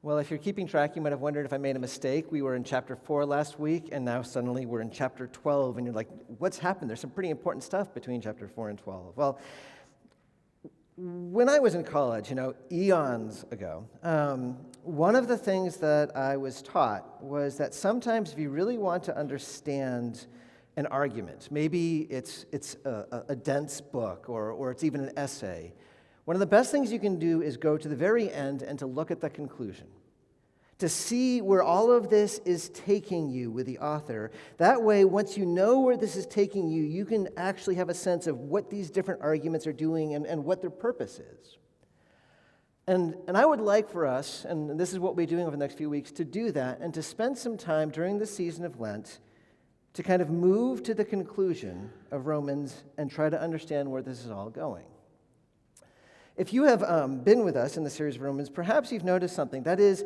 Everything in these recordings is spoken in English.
Well, if you're keeping track, you might have wondered if I made a mistake. We were in chapter 4 last week, and now suddenly we're in chapter 12, and you're like, what's happened? There's some pretty important stuff between chapter 4 and 12. Well, when I was in college, eons ago, one of the things that I was taught was that sometimes if you really want to understand an argument, maybe it's a dense book or it's even an essay, one of the best things you can do is go to the very end and to look at the conclusion, to see where all of this is taking you with the author. That way, once you know where this is taking you, you can actually have a sense of what these different arguments are doing and what their purpose is. And I would like for us, and this is what we'll be doing over the next few weeks, to do that and to spend some time during the season of Lent to kind of move to the conclusion of Romans and try to understand where this is all going. If you have been with us in the series of Romans, perhaps you've noticed something. That is,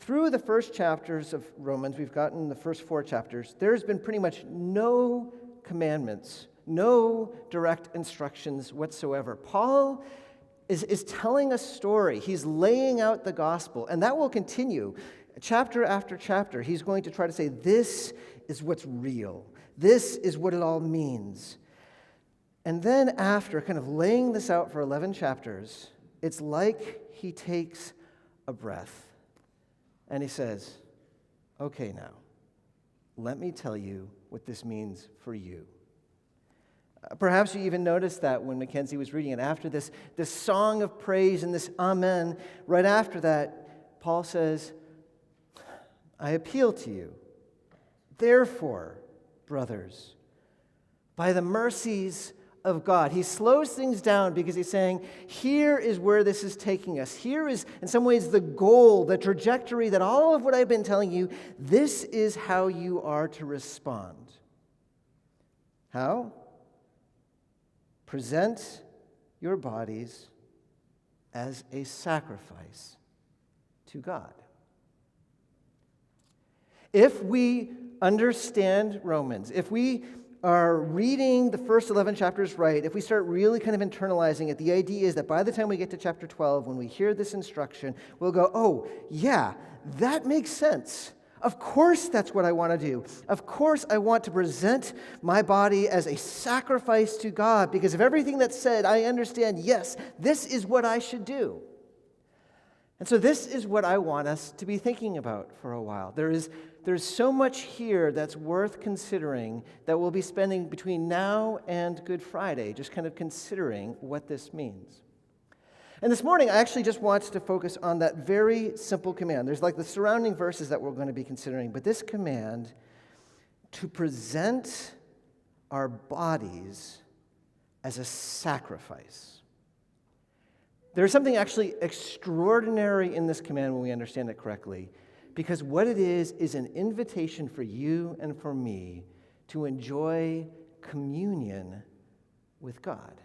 through the first chapters of Romans, we've gotten the first 4 chapters, there's been pretty much no commandments, no direct instructions whatsoever. Paul is telling a story. He's laying out the gospel, and that will continue. Chapter after chapter, he's going to try to say, this is what's real. This is what it all means. And then after kind of laying this out for 11 chapters, it's like he takes a breath and he says, okay, now, let me tell you what this means for you. Perhaps you even noticed that when Mackenzie was reading it. After this song of praise and this amen, right after that, Paul says, I appeal to you, therefore, brothers, by the mercies of God. He slows things down because he's saying, here is where this is taking us. Here is, in some ways, the goal, the trajectory that all of what I've been telling you, this is how you are to respond. How? Present your bodies as a sacrifice to God. If we understand Romans, if we are reading the first 11 chapters right, if we start really kind of internalizing it, the idea is that by the time we get to chapter 12, when we hear this instruction, we'll go, oh, yeah, that makes sense. Of course that's what I want to do. Of course I want to present my body as a sacrifice to God, because of everything that's said, I understand, yes, this is what I should do. And so this is what I want us to be thinking about for a while. There's so much here that's worth considering that we'll be spending between now and Good Friday, just kind of considering what this means. And this morning, I actually just want to focus on that very simple command. There's like the surrounding verses that we're going to be considering, but this command to present our bodies as a sacrifice. There's something actually extraordinary in this command when we understand it correctly, because what it is an invitation for you and for me to enjoy communion with God.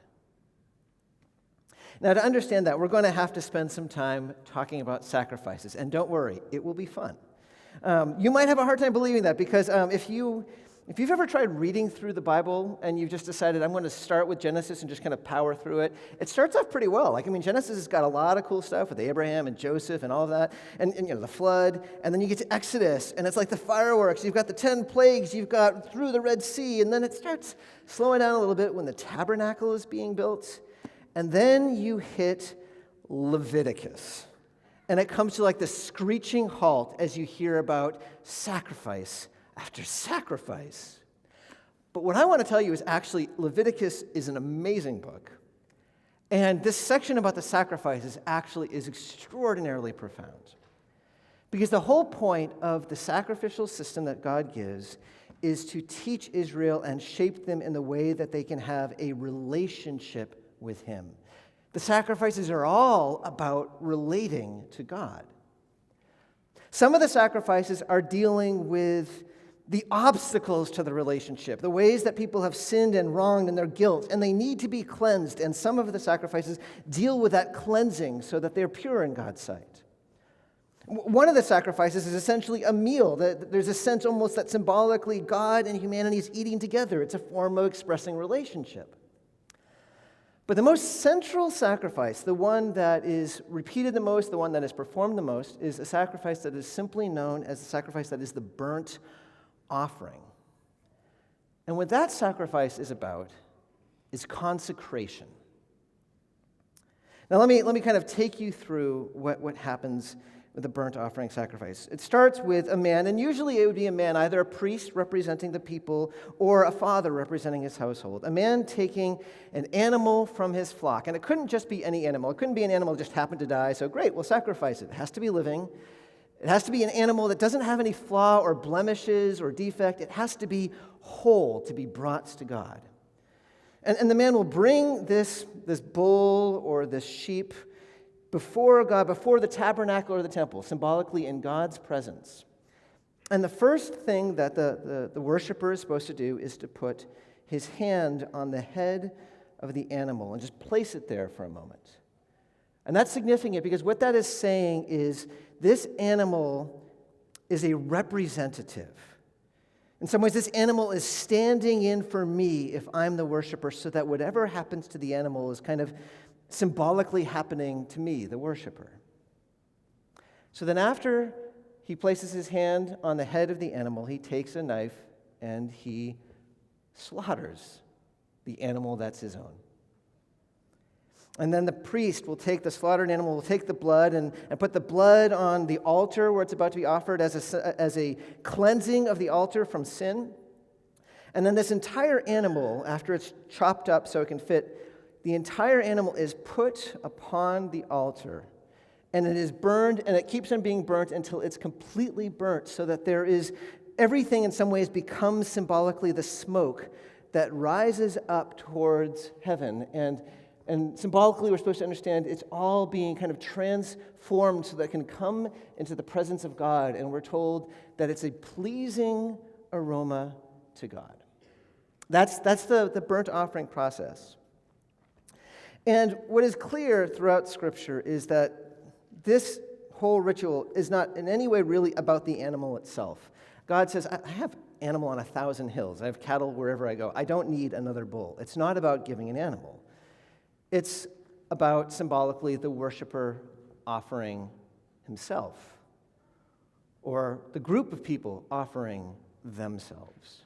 Now, to understand that, we're going to have to spend some time talking about sacrifices. And don't worry, it will be fun. You might have a hard time believing that because if you've ever tried reading through the Bible and you've just decided, I'm going to start with Genesis and just kind of power through it, it starts off pretty well. Genesis has got a lot of cool stuff with Abraham and Joseph and all of that, and the flood, and then you get to Exodus, and it's like the fireworks. You've got the 10 plagues, you've got through the Red Sea, and then it starts slowing down a little bit when the tabernacle is being built. And then you hit Leviticus. And it comes to like the screeching halt as you hear about sacrifice after sacrifice. But what I want to tell you is actually Leviticus is an amazing book. And this section about the sacrifices actually is extraordinarily profound. Because the whole point of the sacrificial system that God gives is to teach Israel and shape them in the way that they can have a relationship with Him. The sacrifices are all about relating to God. Some of the sacrifices are dealing with the obstacles to the relationship, the ways that people have sinned and wronged and their guilt, and they need to be cleansed. And some of the sacrifices deal with that cleansing so that they're pure in God's sight. One of the sacrifices is essentially a meal. There's a sense almost that symbolically God and humanity is eating together. It's a form of expressing relationship. But the most central sacrifice, the one that is repeated the most, the one that is performed the most, is a sacrifice that is simply known as the sacrifice that is the burnt offering. And what that sacrifice is about is consecration. Now let me kind of take you through what happens with the burnt offering sacrifice. It starts with a man, and usually it would be a man, either a priest representing the people or a father representing his household. A man taking an animal from his flock, and it couldn't just be any animal. It couldn't be an animal that just happened to die, so great, we'll sacrifice it. It has to be living. It has to be an animal that doesn't have any flaw or blemishes or defect. It has to be whole to be brought to God. And the man will bring this bull or this sheep before God, before the tabernacle or the temple, symbolically in God's presence. And the first thing that the worshiper is supposed to do is to put his hand on the head of the animal and just place it there for a moment. And that's significant because what that is saying is this animal is a representative. In some ways, this animal is standing in for me if I'm the worshiper, so that whatever happens to the animal is kind of symbolically happening to me, the worshiper. So then after he places his hand on the head of the animal, he takes a knife and he slaughters the animal that's his own. And then the priest will take the slaughtered animal, will take the blood and put the blood on the altar where it's about to be offered as a cleansing of the altar from sin. And then this entire animal, after it's chopped up so it can fit, the entire animal is put upon the altar. And it is burned, and it keeps on being burnt until it's completely burnt, so that there is everything in some ways becomes symbolically the smoke that rises up towards heaven. And symbolically, we're supposed to understand it's all being kind of transformed so that it can come into the presence of God. And we're told that it's a pleasing aroma to God. That's the burnt offering process. And what is clear throughout Scripture is that this whole ritual is not in any way really about the animal itself. God says, I have animal on 1,000 hills. I have cattle wherever I go. I don't need another bull. It's not about giving an animal. It's about, symbolically, the worshiper offering himself, or the group of people offering themselves.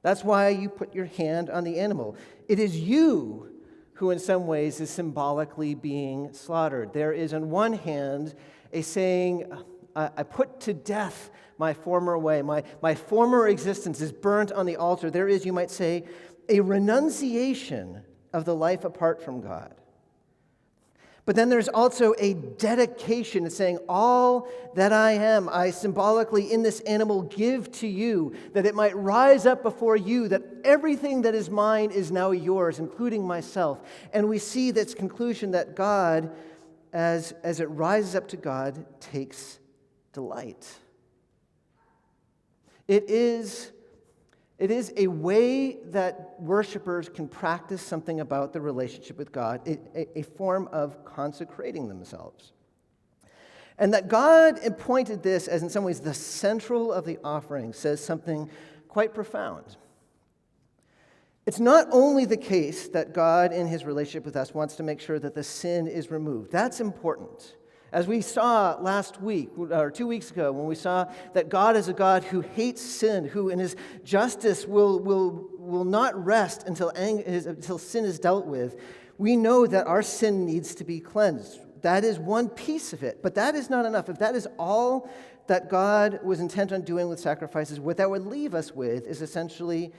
That's why you put your hand on the animal. It is you who, in some ways, is symbolically being slaughtered. There is, on one hand, a saying, I put to death my former way. My former existence is burnt on the altar. There is, you might say, a renunciation of the life apart from God. But then there's also a dedication. It's saying, all that I am, I symbolically in this animal give to you, that it might rise up before you, that everything that is mine is now yours, including myself. And we see this conclusion that God, as it rises up to God, takes delight. It is a way that worshipers can practice something about the relationship with God, a form of consecrating themselves. And that God appointed this as, in some ways, the central of the offering says something quite profound. It's not only the case that God, in his relationship with us, wants to make sure that the sin is removed. That's important. As we saw last week, or 2 weeks ago, when we saw that God is a God who hates sin, who in his justice will not rest until sin is dealt with, we know that our sin needs to be cleansed. That is one piece of it, but that is not enough. If that is all that God was intent on doing with sacrifices, what that would leave us with is essentially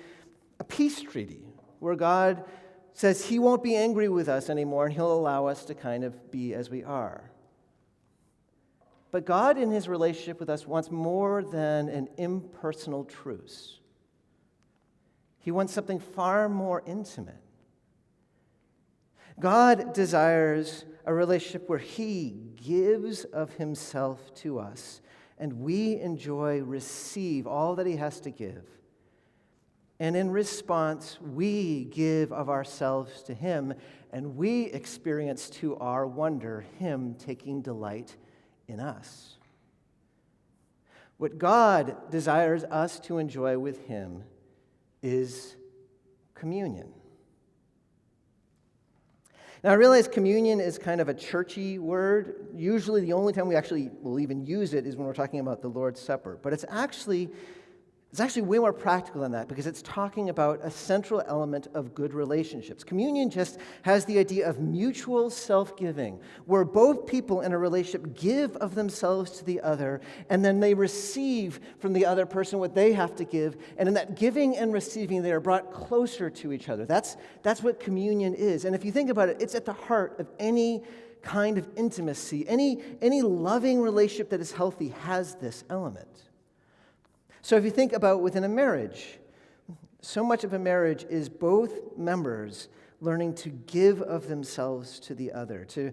a peace treaty, where God says he won't be angry with us anymore, and he'll allow us to kind of be as we are. But God, in his relationship with us, wants more than an impersonal truce. He wants something far more intimate. God desires a relationship where he gives of himself to us, and we receive all that he has to give. And in response, we give of ourselves to him, and we experience to our wonder him taking delight in us. What God desires us to enjoy with him is communion. Now, I realize communion is kind of a churchy word. Usually the only time we actually will even use it is when we're talking about the Lord's Supper. But it's actually way more practical than that, because it's talking about a central element of good relationships. Communion just has the idea of mutual self-giving, where both people in a relationship give of themselves to the other, and then they receive from the other person what they have to give. And in that giving and receiving, they are brought closer to each other. That's what communion is. And if you think about it, it's at the heart of any kind of intimacy. Any loving relationship that is healthy has this element. So if you think about within a marriage, so much of a marriage is both members learning to give of themselves to the other, to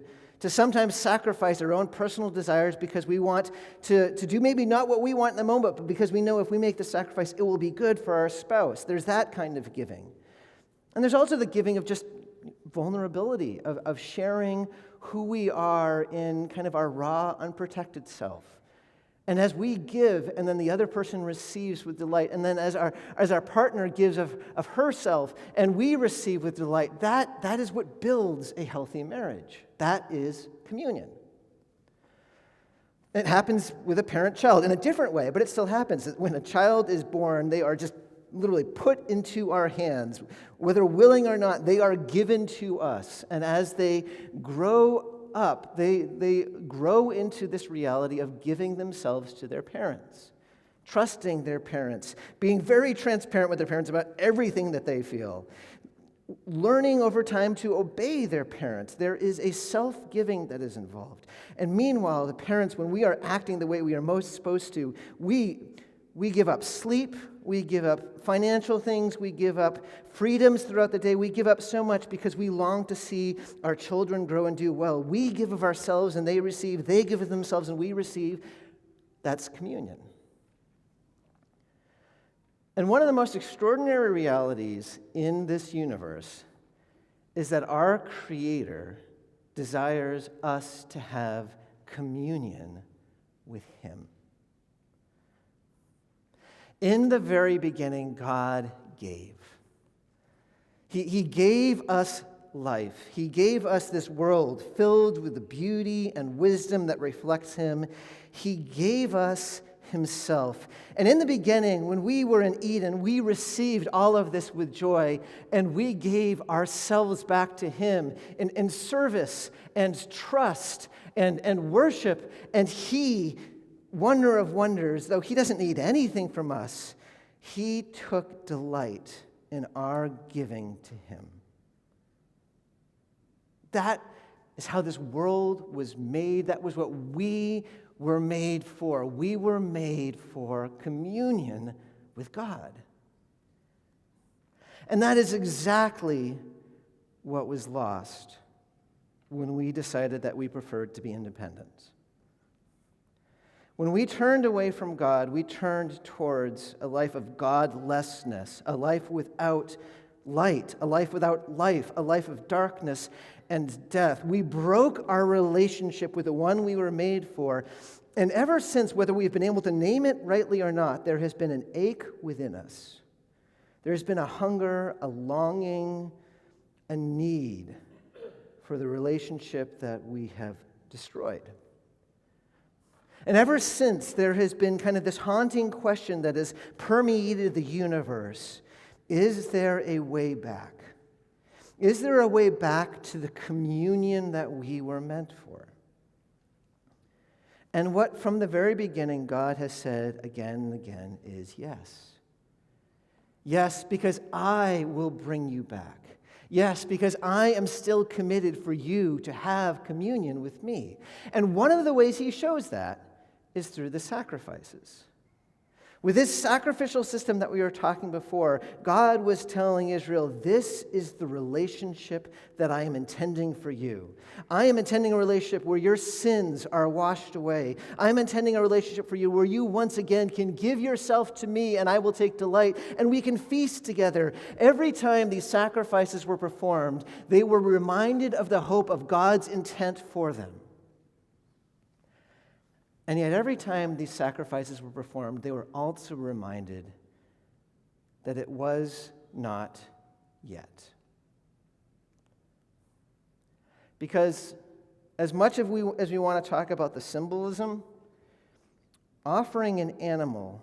sometimes sacrifice their own personal desires because we want to do maybe not what we want in the moment, but because we know if we make the sacrifice, it will be good for our spouse. There's that kind of giving. And there's also the giving of just vulnerability, of sharing who we are in kind of our raw, unprotected self. And as we give, and then the other person receives with delight, and then as our partner gives of herself, and we receive with delight, that is what builds a healthy marriage. That is communion. It happens with a parent-child in a different way, but it still happens. When a child is born, they are just literally put into our hands. Whether willing or not, they are given to us. And as they grow up, they grow into this reality of giving themselves to their parents, trusting their parents, being very transparent with their parents about everything that they feel, learning over time to obey their parents. There is a self-giving that is involved. And meanwhile, the parents, when we are acting the way we are most supposed to, we give up sleep, we give up financial things, we give up freedoms throughout the day, we give up so much because we long to see our children grow and do well. We give of ourselves and they receive, they give of themselves and we receive. That's communion. And one of the most extraordinary realities in this universe is that our Creator desires us to have communion with Him. In the very beginning, God gave. He gave us life. He gave us this world filled with the beauty and wisdom that reflects Him. He gave us Himself. And in the beginning, when we were in Eden, we received all of this with joy, and we gave ourselves back to Him in service and trust and worship. And He, wonder of wonders, though He doesn't need anything from us, He took delight in our giving to Him. That is how this world was made. That was what we were made for. We were made for communion with God. And that is exactly what was lost when we decided that we preferred to be independent. When we turned away from God, we turned towards a life of godlessness, a life without light, a life without life, a life of darkness and death. We broke our relationship with the one we were made for. And ever since, whether we've been able to name it rightly or not, there has been an ache within us. There has been a hunger, a longing, a need for the relationship that we have destroyed. And ever since, there has been kind of this haunting question that has permeated the universe. Is there a way back? Is there a way back to the communion that we were meant for? And what from the very beginning God has said again and again is yes. Yes, because I will bring you back. Yes, because I am still committed for you to have communion with me. And one of the ways He shows that is through the sacrifices. With this sacrificial system that we were talking before, God was telling Israel, this is the relationship that I am intending for you. I am intending a relationship where your sins are washed away. I am intending a relationship for you where you once again can give yourself to me and I will take delight and we can feast together. Every time these sacrifices were performed, they were reminded of the hope of God's intent for them. And yet every time these sacrifices were performed, they were also reminded that it was not yet. Because as much as we want to talk about the symbolism, offering an animal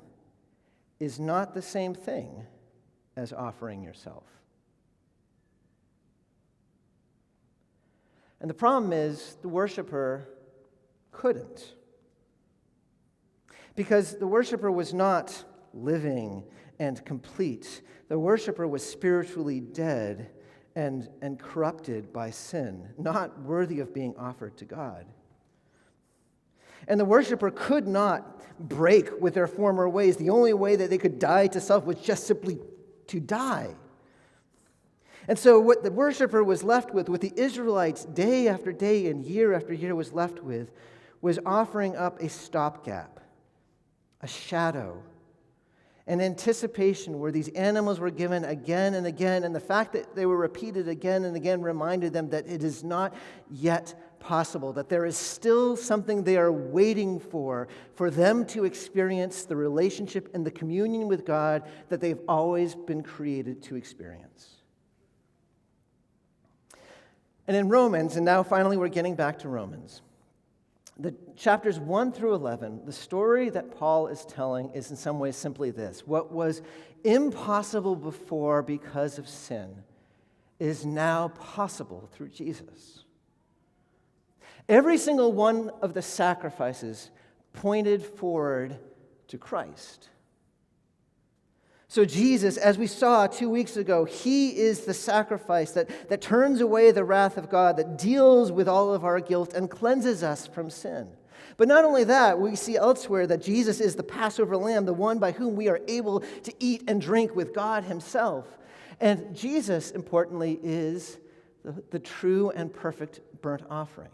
is not the same thing as offering yourself. And the problem is the worshiper couldn't. Because the worshiper was not living and complete. The worshiper was spiritually dead and corrupted by sin, not worthy of being offered to God. And the worshiper could not break with their former ways. The only way that they could die to self was just simply to die. And so what the worshiper was left with, what the Israelites day after day and year after year was left with, was offering up a stopgap, a shadow, an anticipation where these animals were given again and again, and the fact that they were repeated again and again reminded them that it is not yet possible, that there is still something they are waiting for them to experience the relationship and the communion with God that they've always been created to experience. And in Romans, and now finally we're getting back to Romans, the chapters 1 through 11, the story that Paul is telling is in some ways simply this. What was impossible before because of sin is now possible through Jesus. Every single one of the sacrifices pointed forward to Christ. So Jesus, as we saw 2 weeks ago, he is the sacrifice that turns away the wrath of God, that deals with all of our guilt and cleanses us from sin. But not only that, we see elsewhere that Jesus is the Passover lamb, the one by whom we are able to eat and drink with God himself. And Jesus, importantly, is the true and perfect burnt offering.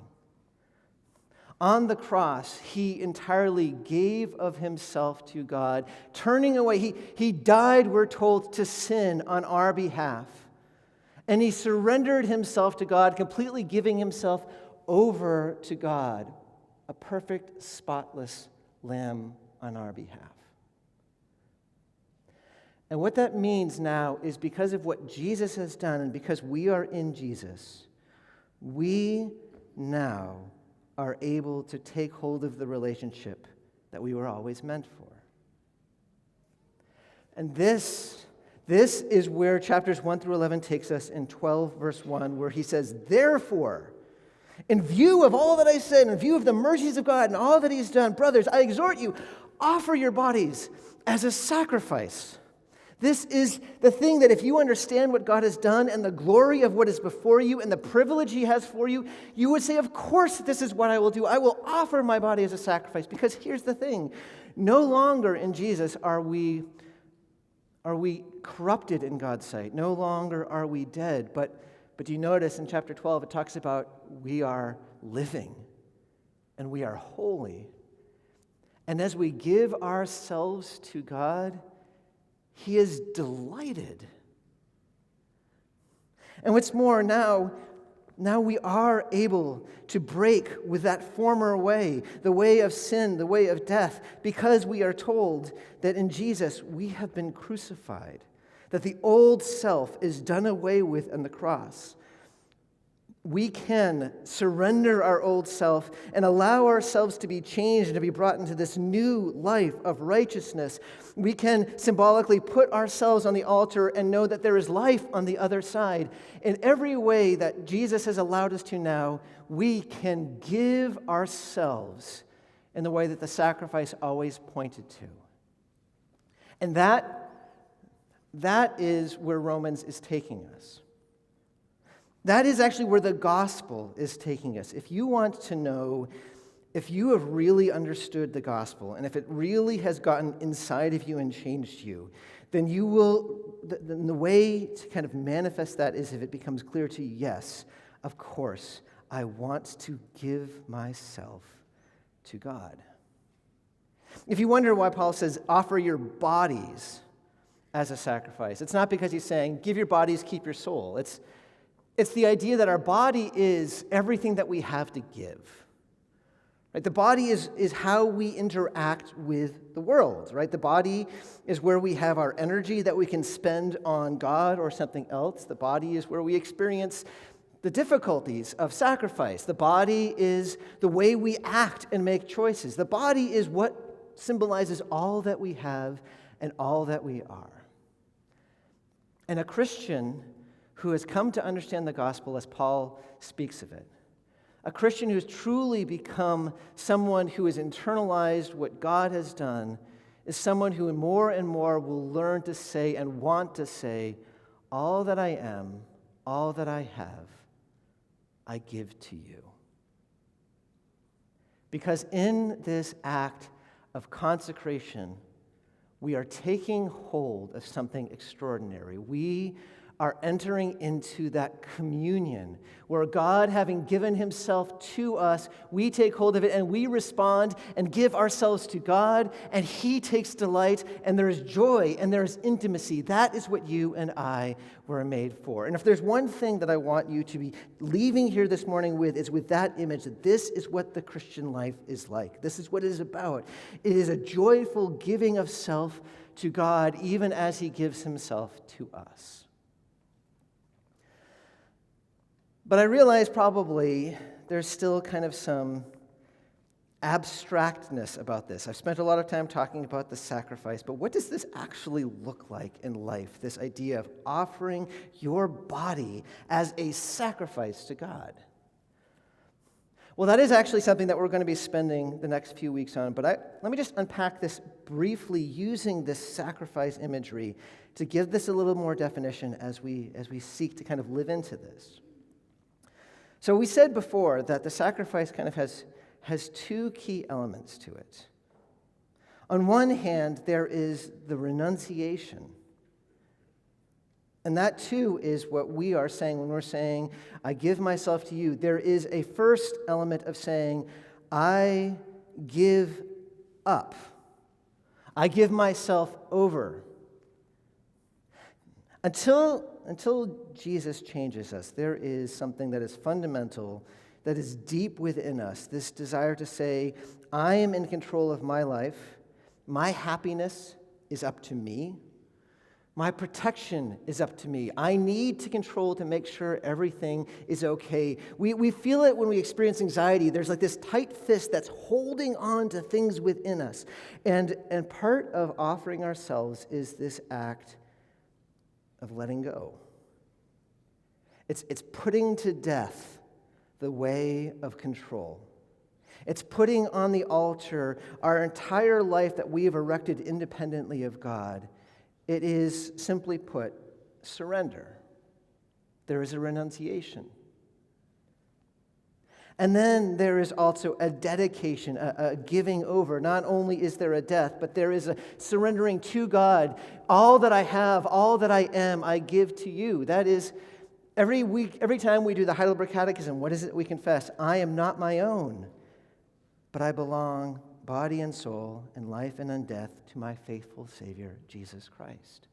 On the cross, he entirely gave of himself to God, turning away. He died, we're told, to sin on our behalf. And he surrendered himself to God, completely giving himself over to God, a perfect, spotless lamb on our behalf. And what that means now is because of what Jesus has done and because we are in Jesus, we now are able to take hold of the relationship that we were always meant for. And this is where chapters 1 through 11 takes us in 12 verse 1, where he says, "Therefore, in view of all that I said, in view of the mercies of God and all that he's done, brothers, I exhort you, offer your bodies as a sacrifice." This is the thing that if you understand what God has done and the glory of what is before you and the privilege he has for you, you would say, of course, this is what I will do. I will offer my body as a sacrifice. Because here's the thing. No longer in Jesus are we corrupted in God's sight. No longer are we dead. But do you notice in chapter 12, it talks about we are living and we are holy. And as we give ourselves to God, he is delighted. And what's more, now we are able to break with that former way, the way of sin, the way of death, because we are told that in Jesus we have been crucified, that the old self is done away with on the cross. We can surrender our old self and allow ourselves to be changed and to be brought into this new life of righteousness. We can symbolically put ourselves on the altar and know that there is life on the other side. In every way that Jesus has allowed us to now, we can give ourselves in the way that the sacrifice always pointed to. And that is where Romans is taking us. That is actually where the gospel is taking us. If you want to know if you have really understood the gospel and if it really has gotten inside of you and changed you, then you will, the way to kind of manifest that is if it becomes clear to you, yes, of course, I want to give myself to God. If you wonder why Paul says, offer your bodies as a sacrifice, it's not because he's saying, give your bodies, keep your soul. It's the idea that our body is everything that we have to give. Right? The body is how we interact with the world. Right? The body is where we have our energy that we can spend on God or something else. The body is where we experience the difficulties of sacrifice. The body is the way we act and make choices. The body is what symbolizes all that we have and all that we are. And a Christian who has come to understand the gospel as Paul speaks of it, a Christian who has truly become someone who has internalized what God has done, is someone who more and more will learn to say and want to say, all that I am, all that I have, I give to you. Because in this act of consecration, we are taking hold of something extraordinary. We are entering into that communion where God, having given himself to us, we take hold of it and we respond and give ourselves to God, and he takes delight, and there is joy and there is intimacy. That is what you and I were made for. And if there's one thing that I want you to be leaving here this morning with, is with that image that this is what the Christian life is like. This is what it is about. It is a joyful giving of self to God, even as he gives himself to us. But I realize probably there's still kind of some abstractness about this. I've spent a lot of time talking about the sacrifice, but what does this actually look like in life? This idea of offering your body as a sacrifice to God. Well, that is actually something that we're going to be spending the next few weeks on, but let me just unpack this briefly using this sacrifice imagery to give this a little more definition as we seek to kind of live into this. So we said before that the sacrifice kind of has two key elements to it. On one hand, there is the renunciation. And that too is what we are saying when we're saying, I give myself to you. There is a first element of saying, I give up. I give myself over. Until Jesus changes us, there is something that is fundamental, that is deep within us, this desire to say, I am in control of my life, my happiness is up to me, my protection is up to me. I need to control to make sure everything is okay. We feel it when we experience anxiety. There's like this tight fist that's holding on to things within us. And part of offering ourselves is this act of letting go. It's putting to death the way of control. It's putting on the altar our entire life that we have erected independently of God. It is, simply put, surrender. There is a renunciation. And then there is also a dedication, a giving over. Not only is there a death, but there is a surrendering to God. All that I have, all that I am, I give to you. That is, every week, every time we do the Heidelberg Catechism, what is it we confess? I am not my own, but I belong, body and soul, in life and in death, to my faithful Savior, Jesus Christ.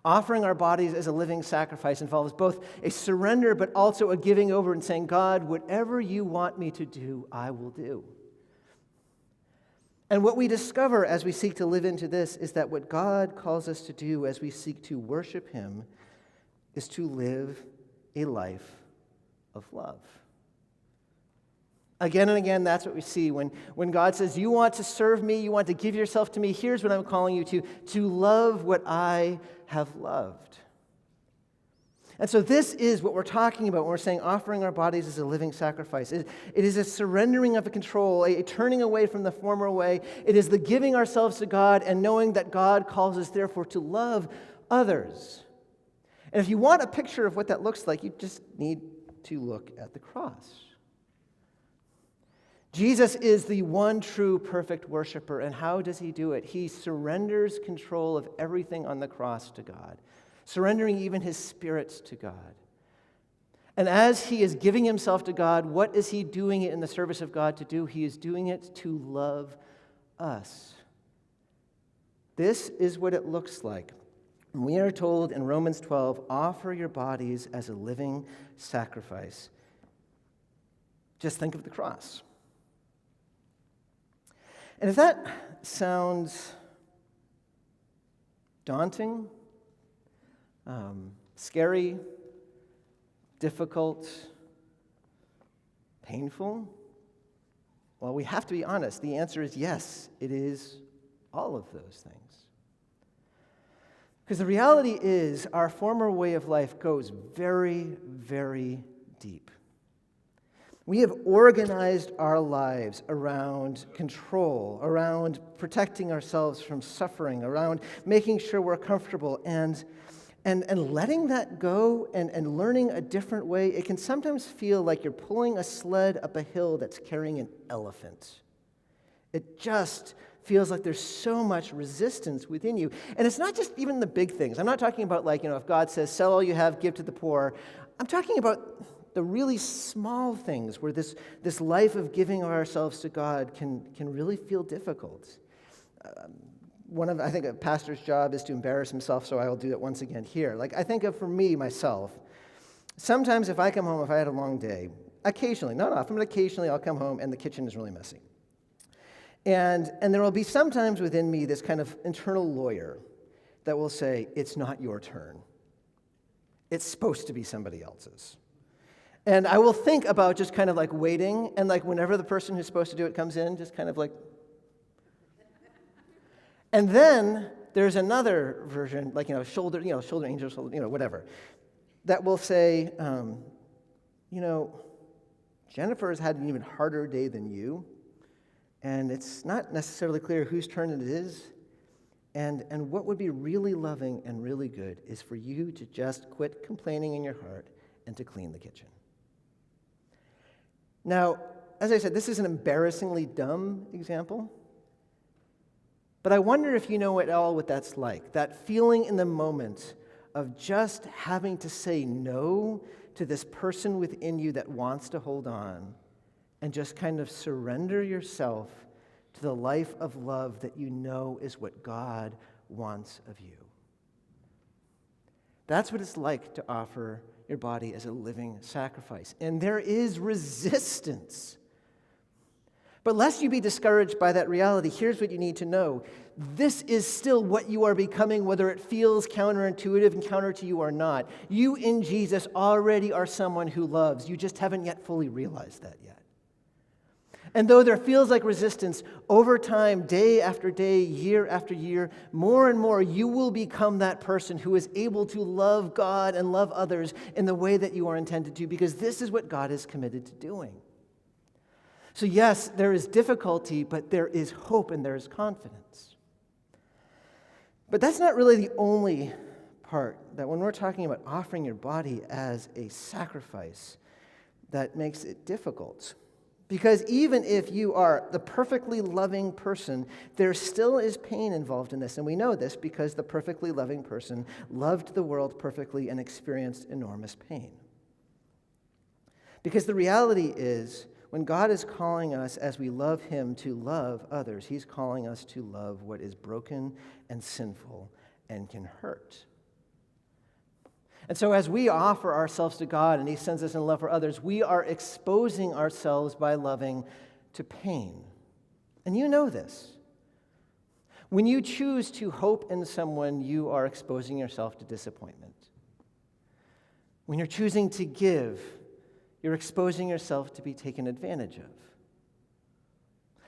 Offering our bodies as a living sacrifice involves both a surrender but also a giving over and saying, God, whatever you want me to do, I will do. And what we discover as we seek to live into this is that what God calls us to do as we seek to worship him is to live a life of love. Again and again, that's what we see. When God says, you want to serve me, you want to give yourself to me, here's what I'm calling you to love what I have loved. And so this is what we're talking about when we're saying offering our bodies as a living sacrifice. It is a surrendering of the control, a turning away from the former way. It is the giving ourselves to God and knowing that God calls us, therefore, to love others. And if you want a picture of what that looks like, you just need to look at the cross. Jesus is the one true perfect worshiper, and how does he do it? He surrenders control of everything on the cross to God, surrendering even his spirit to God. And as he is giving himself to God, what is he doing it in the service of God to do? He is doing it to love us. This is what it looks like. We are told in Romans 12, offer your bodies as a living sacrifice. Just think of the cross. And if that sounds daunting, scary, difficult, painful? Well, we have to be honest. The answer is yes, it is all of those things. Because the reality is, our former way of life goes very, very deep. We have organized our lives around control, around protecting ourselves from suffering, around making sure we're comfortable, and letting that go and learning a different way. It can sometimes feel like you're pulling a sled up a hill that's carrying an elephant. It just feels like there's so much resistance within you. And it's not just even the big things. I'm not talking about if God says, sell all you have, give to the poor. I'm talking about the really small things where this life of giving ourselves to God can really feel difficult. I think a pastor's job is to embarrass himself, so I will do it once again here. I think of, for me, myself, sometimes if I come home, if I had a long day, occasionally, not often, but occasionally I'll come home and the kitchen is really messy. And there will be sometimes within me this kind of internal lawyer that will say, it's not your turn. It's supposed to be somebody else's. And I will think about just kind of waiting, and whenever the person who's supposed to do it comes in, just kind of And then there's another version, shoulder angel, whatever, that will say, Jennifer has had an even harder day than you, and it's not necessarily clear whose turn it is. And what would be really loving and really good is for you to just quit complaining in your heart and to clean the kitchen. Now, as I said, this is an embarrassingly dumb example. But I wonder if you know at all what that's like, that feeling in the moment of just having to say no to this person within you that wants to hold on and just kind of surrender yourself to the life of love that you know is what God wants of you. That's what it's like to offer your body as a living sacrifice. And there is resistance. But lest you be discouraged by that reality, here's what you need to know. This is still what you are becoming, whether it feels counterintuitive and counter to you or not. You in Jesus already are someone who loves. You just haven't yet fully realized that yet. And though there feels like resistance, over time, day after day, year after year, more and more, you will become that person who is able to love God and love others in the way that you are intended to, because this is what God is committed to doing. So yes, there is difficulty, but there is hope and there is confidence. But that's not really the only part, that when we're talking about offering your body as a sacrifice, that makes it difficult. Because even if you are the perfectly loving person, there still is pain involved in this. And we know this because the perfectly loving person loved the world perfectly and experienced enormous pain. Because the reality is, when God is calling us as we love Him to love others, He's calling us to love what is broken and sinful and can hurt. And so as we offer ourselves to God and He sends us in love for others, we are exposing ourselves by loving to pain. And you know this. When you choose to hope in someone, you are exposing yourself to disappointment. When you're choosing to give, you're exposing yourself to be taken advantage of.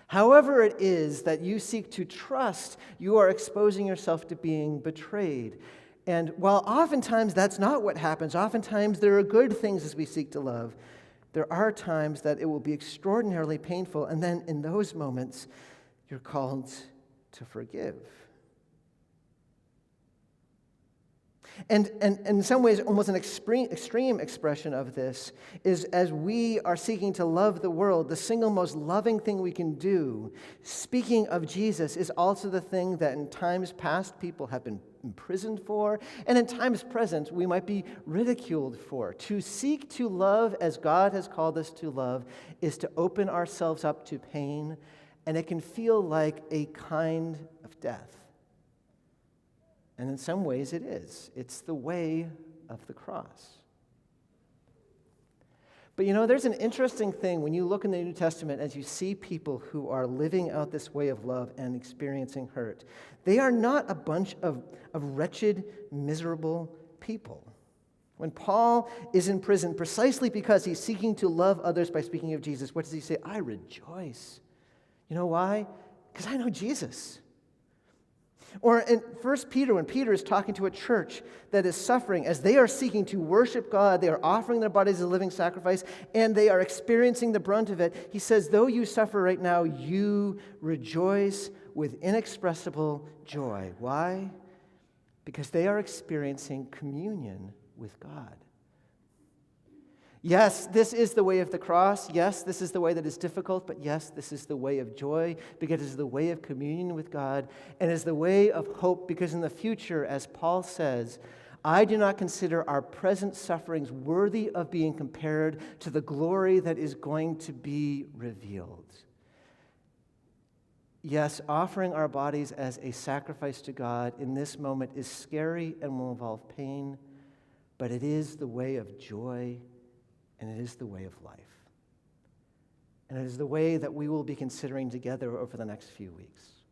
However it is that you seek to trust, you are exposing yourself to being betrayed. And while oftentimes that's not what happens, oftentimes there are good things as we seek to love, there are times that it will be extraordinarily painful, and then in those moments, you're called to forgive. And in some ways, almost an extreme expression of this is as we are seeking to love the world, the single most loving thing we can do, speaking of Jesus, is also the thing that in times past people have been imprisoned for, and in times present we might be ridiculed for. To seek to love as God has called us to love is to open ourselves up to pain, and it can feel like a kind of death. And in some ways it is. It's the way of the cross. But there's an interesting thing when you look in the New Testament as you see people who are living out this way of love and experiencing hurt. They are not a bunch of wretched, miserable people. When Paul is in prison, precisely because he's seeking to love others by speaking of Jesus, what does he say? I rejoice. You know why? Because I know Jesus. Or in 1 Peter, when Peter is talking to a church that is suffering, as they are seeking to worship God, they are offering their bodies as a living sacrifice, and they are experiencing the brunt of it, he says, though you suffer right now, you rejoice with inexpressible joy. Why? Because they are experiencing communion with God. Yes, this is the way of the cross. Yes, this is the way that is difficult, but yes, this is the way of joy because it is the way of communion with God and is the way of hope because in the future, as Paul says, I do not consider our present sufferings worthy of being compared to the glory that is going to be revealed. Yes, offering our bodies as a sacrifice to God in this moment is scary and will involve pain, but it is the way of joy and it is the way of life. And it is the way that we will be considering together over the next few weeks.